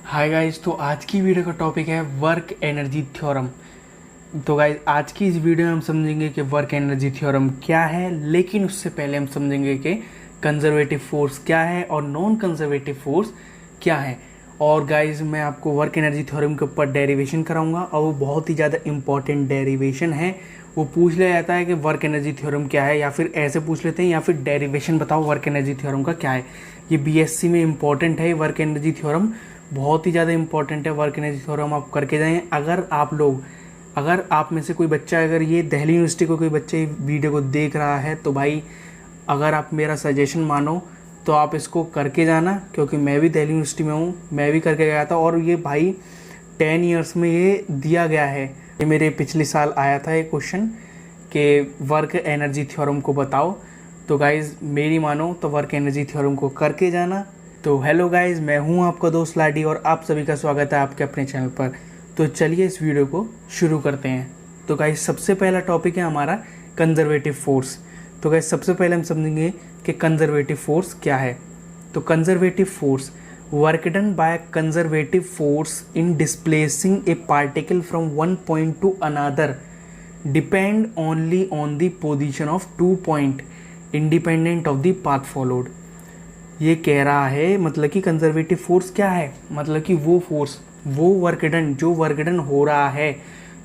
Hi guys, तो आज की वीडियो का टॉपिक है वर्क एनर्जी थ्योरम। तो गाइस आज की इस वीडियो में हम समझेंगे कि वर्क एनर्जी थ्योरम क्या है, लेकिन उससे पहले हम समझेंगे कि कंजर्वेटिव फोर्स क्या है और नॉन कंजर्वेटिव फोर्स क्या है। और गाइस मैं आपको वर्क एनर्जी थ्योरम के ऊपर डेरिवेशन कराऊंगा और वो बहुत ही ज़्यादा इंपॉर्टेंट डेरिवेशन है। वो पूछ लिया जाता है कि वर्क एनर्जी थ्योरम क्या है, या फिर ऐसे पूछ लेते हैं या फिर डेरिवेशन बताओ वर्क एनर्जी थ्योरम का क्या है। ये बीएससी में इंपॉर्टेंट है वर्क एनर्जी थ्योरम, बहुत ही ज़्यादा इंपॉर्टेंट है वर्क एनर्जी थ्योरम। आप करके जाएं। अगर आप में से कोई बच्चा, अगर ये दिल्ली यूनिवर्सिटी को कोई बच्चे वीडियो को देख रहा है तो भाई अगर आप मेरा सजेशन मानो तो आप इसको करके जाना, क्योंकि मैं भी दिल्ली यूनिवर्सिटी में हूँ, मैं भी करके गया था। और ये भाई 10 ईयर्स में ये दिया गया है। ये मेरे पिछले साल आया था ये क्वेश्चन कि वर्क एनर्जी थ्योरम को बताओ। तो गाइज़ मेरी मानो तो वर्क एनर्जी थ्योरम को करके जाना। तो हेलो गाइज़, मैं हूं आपका दोस्त लाडी और आप सभी का स्वागत है आपके अपने चैनल पर। तो चलिए इस वीडियो को शुरू करते हैं। तो गाइज़ सबसे पहला टॉपिक है हमारा कंजर्वेटिव फोर्स। तो गाइज़ सबसे पहले हम समझेंगे कि कंजर्वेटिव फोर्स क्या है। तो conservative force, work done by conservative force in displacing A particle from one point two another depend only on the position of 2 point independent of the path followed. ये कह रहा है मतलब कि कंजर्वेटिव फोर्स क्या है, मतलब कि वो फोर्स, वो वर्क डन, जो वर्क डन हो रहा है,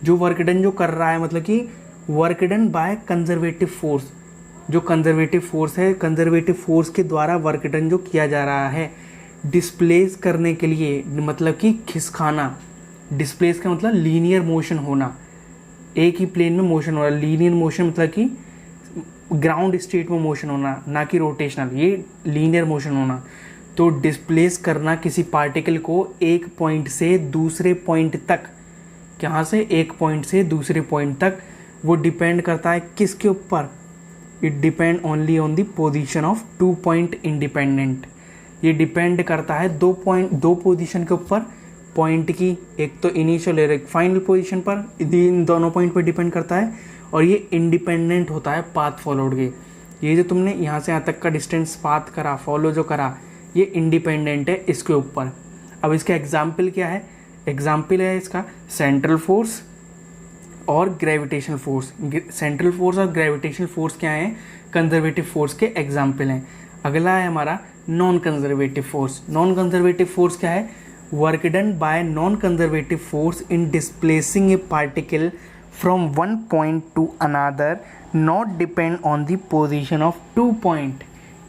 जो वर्क डन जो कर रहा है, मतलब कि work done by conservative force. जो कंजर्वेटिव फोर्स है, कंजर्वेटिव फोर्स के द्वारा वर्क डन जो किया जा रहा है डिस्प्लेस करने के लिए, मतलब कि खिसकाना। डिस्प्लेस का मतलब लीनियर मोशन होना, एक ही प्लेन में मोशन हो रहा है। लीनियर मोशन मतलब कि ग्राउंड स्टेट में मोशन होना, ना कि रोटेशनल, ये लीनियर मोशन होना। तो डिस्प्लेस करना किसी पार्टिकल को एक पॉइंट से दूसरे पॉइंट तक, कहाँ से, एक पॉइंट से दूसरे पॉइंट तक, वो डिपेंड करता है किसके ऊपर, it depend only on the position of 2 point independent. ये डिपेंड करता है दो पोजीशन के ऊपर, पॉइंट की, एक तो इनिशियल और एक फाइनल पोजीशन पर, इन दोनों पॉइंट पर डिपेंड करता है। और ये इंडिपेंडेंट होता है पाथ फॉलोड के। ये जो तुमने यहाँ से यहाँ तक का डिस्टेंस पाथ करा, फॉलो जो करा, ये इंडिपेंडेंट है इसके ऊपर। अब इसका एग्जाम्पल क्या है, एग्जाम्पल है इसका सेंट्रल फोर्स और ग्रेविटेशनल फोर्स। सेंट्रल फोर्स और ग्रेविटेशनल फोर्स क्या है, कंजर्वेटिव फोर्स के एग्जाम्पल हैं। अगला है हमारा non conservative force. Non conservative force क्या है, work done by non conservative force in displacing A particle from one point to another not depend on the position of 2 point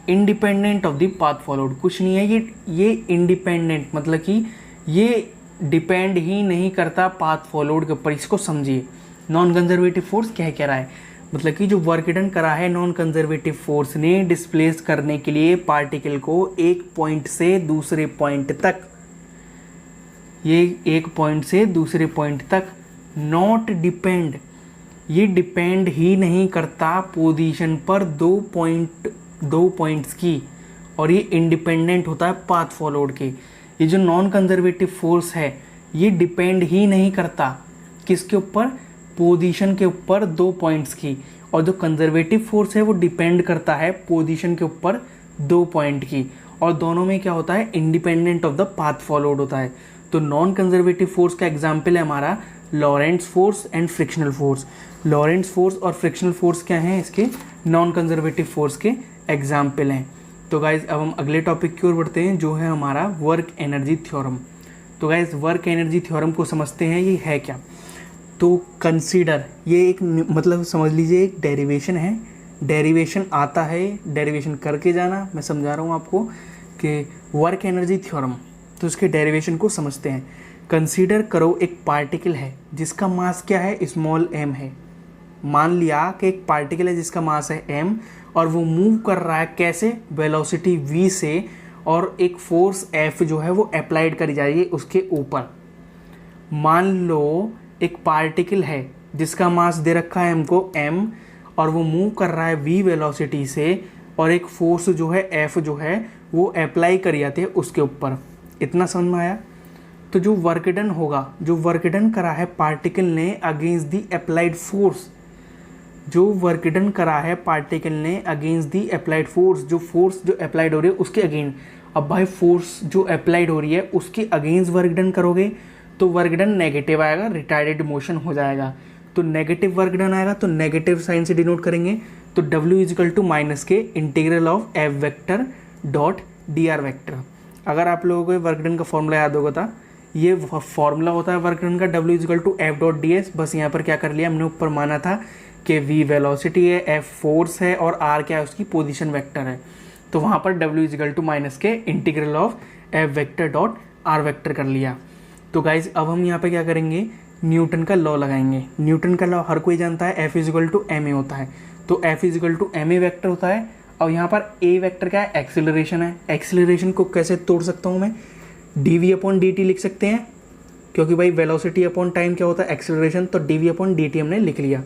independent of the path followed। कुछ नहीं है ये independent, मतलब कि ये depend ही नहीं करता पाथ फॉलोड के ऊपर। इसको समझिए, नॉन कंजर्वेटिव फोर्स क्या कह रहा है, मतलब कि जो वर्क डन करा है नॉन कंजर्वेटिव फोर्स ने डिस्प्लेस करने के लिए पार्टिकल को एक पॉइंट से दूसरे पॉइंट तक, ये एक पॉइंट से दूसरे पॉइंट तक नॉट डिपेंड, ये डिपेंड ही नहीं करता पोजीशन पर दो पॉइंट्स की, और ये इंडिपेंडेंट होता है पाथ फॉलोड के। ये जो नॉन कंजर्वेटिव फोर्स है ये डिपेंड ही नहीं करता किसके ऊपर, पोजीशन के ऊपर 2 पॉइंट्स की। और जो कंजर्वेटिव फोर्स है वो डिपेंड करता है पोजीशन के ऊपर 2 पॉइंट की, और दोनों में क्या होता है, independent of the path followed होता है। तो नॉन कंजर्वेटिव फोर्स का एग्जाम्पल है हमारा Lorentz force and frictional force. Lorentz force और फ्रिक्शनल फोर्स क्या हैं, इसके नॉन कंजर्वेटिव फोर्स के एग्जाम्पल हैं। तो गाइज अब हम अगले टॉपिक की ओर बढ़ते हैं, जो है हमारा वर्क एनर्जी थ्योरम। तो गाइज वर्क एनर्जी थ्योरम को समझते हैं, ये है क्या। तो कंसीडर, ये एक मतलब समझ लीजिए एक डेरिवेशन है, डेरिवेशन आता है, डेरिवेशन करके जाना। मैं समझा रहा हूँ आपको कि वर्क एनर्जी थ्योरम, तो इसके डेरिवेशन को समझते हैं। कंसीडर करो एक पार्टिकल है जिसका मास क्या है, स्मॉल m है। मान लिया कि एक पार्टिकल है जिसका मास है m और वो मूव कर रहा है कैसे, वेलोसिटी v से, और एक फोर्स F जो है वो अप्लाइड करी जा रही है उसके ऊपर। मान लो एक पार्टिकल है जिसका मास दे रखा है हमको m और वो मूव कर रहा है v वेलोसिटी से, और एक फोर्स जो है F जो है वो अप्लाई करी जाती है उसके ऊपर। इतना समझ में आया। तो जो वर्क डन होगा, जो वर्क डन करा है पार्टिकल ने अगेंस्ट दी अप्लाइड फोर्स, जो वर्क डन करा है पार्टिकल ने अगेंस्ट दी अप्लाइड फोर्स, जो फोर्स जो अप्लाइड हो रही है उसके अगेंस्ट, अब भाई फोर्स जो अप्लाइड हो रही है उसके अगेंस्ट वर्क डन करोगे तो वर्क डन नेगेटिव आएगा, रिटार्डेड मोशन हो जाएगा। तो नेगेटिव वर्क डन आएगा तो नेगेटिव साइन से डिनोट करेंगे। तो W इजिकल टू माइनस के integral of F vector dot D R vector. अगर आप लोगों को वर्क डन का फॉर्मूला याद होगा था, ये फॉर्मूला होता है वर्क डन का W is equal to F dot D S. बस यहाँ पर क्या कर लिया हमने, ऊपर माना था कि V वेलोसिटी है, F फोर्स है और R क्या है, उसकी पोजीशन वेक्टर है। तो वहाँ पर W इजिकल टू माइनस के integral of F vector dot are vector कर लिया। तो गाइज अब हम यहाँ पे क्या करेंगे, न्यूटन का लॉ लगाएंगे। न्यूटन का लॉ हर कोई जानता है, F is equal to M A होता है। तो F is equal to M A vector होता है। और यहाँ पर ए वेक्टर क्या है, एक्सेलरेशन है। एक्सेलरेशन को कैसे तोड़ सकता हूँ मैं, dv अपॉन dt लिख सकते हैं, क्योंकि भाई वेलोसिटी अपॉन टाइम क्या होता है, एक्सेलरेशन। तो dv अपॉन dt हमने लिख लिया,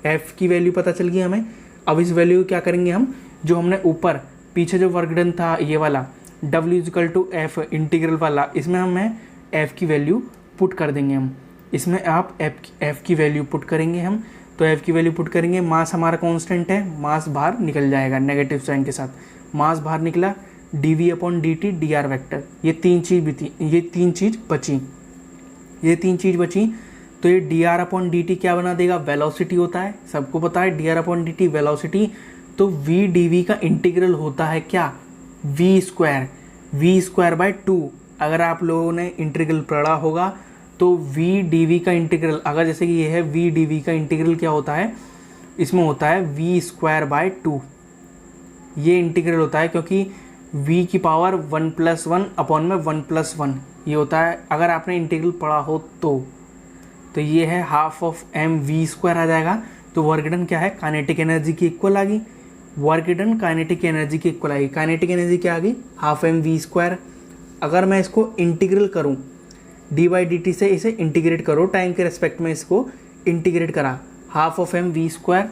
f की वैल्यू पता चल गई हमें। अब इस वैल्यू क्या करेंगे हम, जो हमने ऊपर पीछे जो वर्क डन था ये वाला w is equal to F integral वाला, इसमें हमें f की वैल्यू पुट कर देंगे हम। इसमें आप f की वैल्यू पुट करेंगे हम, तो f की वैल्यू पुट करेंगे। मास हमारा कांस्टेंट है, मास बाहर निकल जाएगा नेगेटिव साइन के साथ, मास बाहर निकला, dv upon dt D R vector. ये तीन चीज़ बची। तो ये D R upon D T क्या बना देगा, वेलोसिटी होता है, सबको पता है D R upon D T velocity. तो v dv का इंटीग्रल होता है क्या, v स्क्वायर बाय 2। अगर आप लोगों ने इंटीग्रल पढ़ा होगा तो v dv का इंटीग्रल, अगर जैसे कि ये है v dv का इंटीग्रल क्या होता है, इसमें होता है v स्क्वायर बाय 2। ये इंटीग्रल होता है क्योंकि v की पावर 1 + 1 अपॉन में 1 + 1 ये होता है। अगर आपने इंटीग्रल पढ़ा हो तो ये है half of M V square आ जाएगा। तो वर्क डन क्या है, काइनेटिक एनर्जी की इक्वल आ गई। वर्क डन काइनेटिक एनर्जी की इक्वल आ गई। काइनेटिक एनर्जी क्या आ गई, हाफ एम वी स्क्वायर। अगर मैं इसको इंटीग्रल करूँ डी बाई डी टी से, इसे इंटीग्रेट करो टाइम के रेस्पेक्ट में, इसको इंटीग्रेट करा, half of M V square.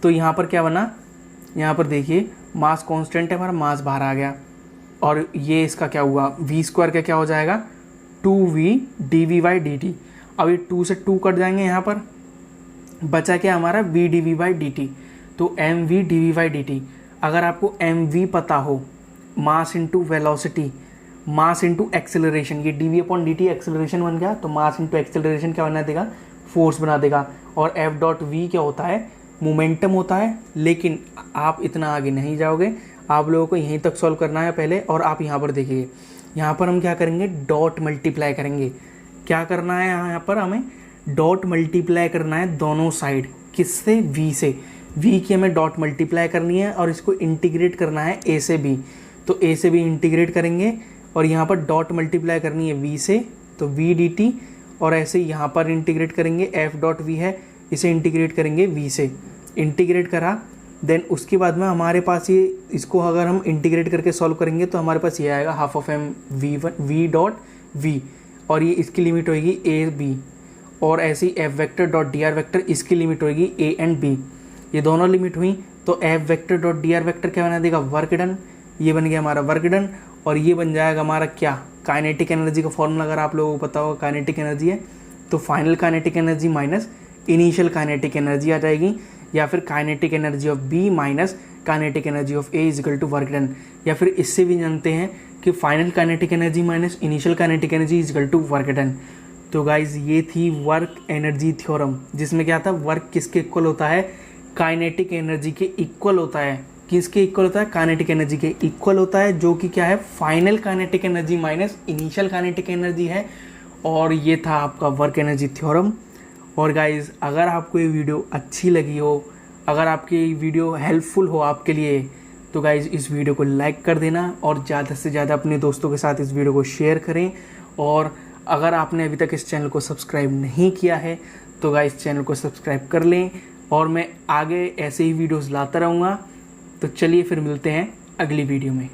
तो यहाँ पर क्या बना, यहाँ पर देखिए मास कांस्टेंट है हमारा, मास बाहर आ गया। और ये इसका क्या हुआ, वी स्क्वायर का क्या हो जाएगा, 2v dv by D T. अब ये 2 से 2 कट जाएंगे, यहाँ पर बचा क्या हमारा, v dv by D T. तो mv dv by D T. अगर आपको mv पता हो, mass into velocity, mass into acceleration, ये dv upon D T acceleration बन गया, तो मास इंटू एक्सेलरेशन क्या बना देगा, फोर्स बना देगा। और f डॉट v क्या होता है, मोमेंटम होता है। लेकिन आप इतना आगे नहीं जाओगे, आप लोगों को यहीं तक सॉल्व करना है पहले। और आप यहाँ पर देखिए, यहाँ पर हम क्या करेंगे, डॉट मल्टीप्लाई करेंगे। क्या करना है यहाँ पर, हमें डॉट मल्टीप्लाई करना है दोनों साइड। किससे, v से। v की हमें डॉट मल्टीप्लाई करनी है और इसको इंटीग्रेट करना है a से b। तो a से b इंटीग्रेट करेंगे और यहाँ पर डॉट मल्टीप्लाई करनी है v से, तो v dt। और ऐसे यहाँ पर इंटीग्रेट करेंगे, f डॉट v है, इसे इंटीग्रेट करेंगे v से। इंटीग्रेट करा, देन उसके बाद में हमारे पास ये, इसको अगर हम इंटीग्रेट करके सॉल्व करेंगे तो हमारे पास ये आएगा half of M V dot V. और ये इसकी लिमिट होएगी ए बी। और ऐसे ही F vector dot D R vector, इसकी लिमिट होएगी ए एंड बी। ये दोनों लिमिट हुई तो F vector dot D R vector क्या बना देगा, वर्क डन। ये बन गया हमारा वर्क डन। और ये बन जाएगा हमारा क्या, काइनेटिक एनर्जी का फॉर्मूला अगर आप लोगों को पता होगा, काइनेटिक एनर्जी है तो final kinetic energy minus initial kinetic energy आ जाएगी, या फिर kinetic energy of B minus kinetic energy of A equal to work done. या फिर इससे भी जानते हैं कि final kinetic energy minus initial kinetic energy equal to work done. तो गाइज ये थी वर्क एनर्जी थ्योरम, जिसमें क्या था, वर्क किसके इक्वल होता है, काइनेटिक एनर्जी के इक्वल होता है। किसके इक्वल होता है, काइनेटिक एनर्जी के इक्वल होता है, जो कि क्या है, final kinetic energy minus initial kinetic energy है। और ये था आपका वर्क एनर्जी थ्योरम। और गाइज़ अगर आपको ये वीडियो अच्छी लगी हो, अगर आपकी वीडियो हेल्पफुल हो आपके लिए, तो गाइज़ इस वीडियो को लाइक कर देना और ज़्यादा से ज़्यादा अपने दोस्तों के साथ इस वीडियो को शेयर करें। और अगर आपने अभी तक इस चैनल को सब्सक्राइब नहीं किया है तो गाइज़ चैनल को सब्सक्राइब कर लें। और मैं आगे ऐसे ही वीडियोज़ लाता रहूँगा। तो चलिए फिर मिलते हैं अगली वीडियो में।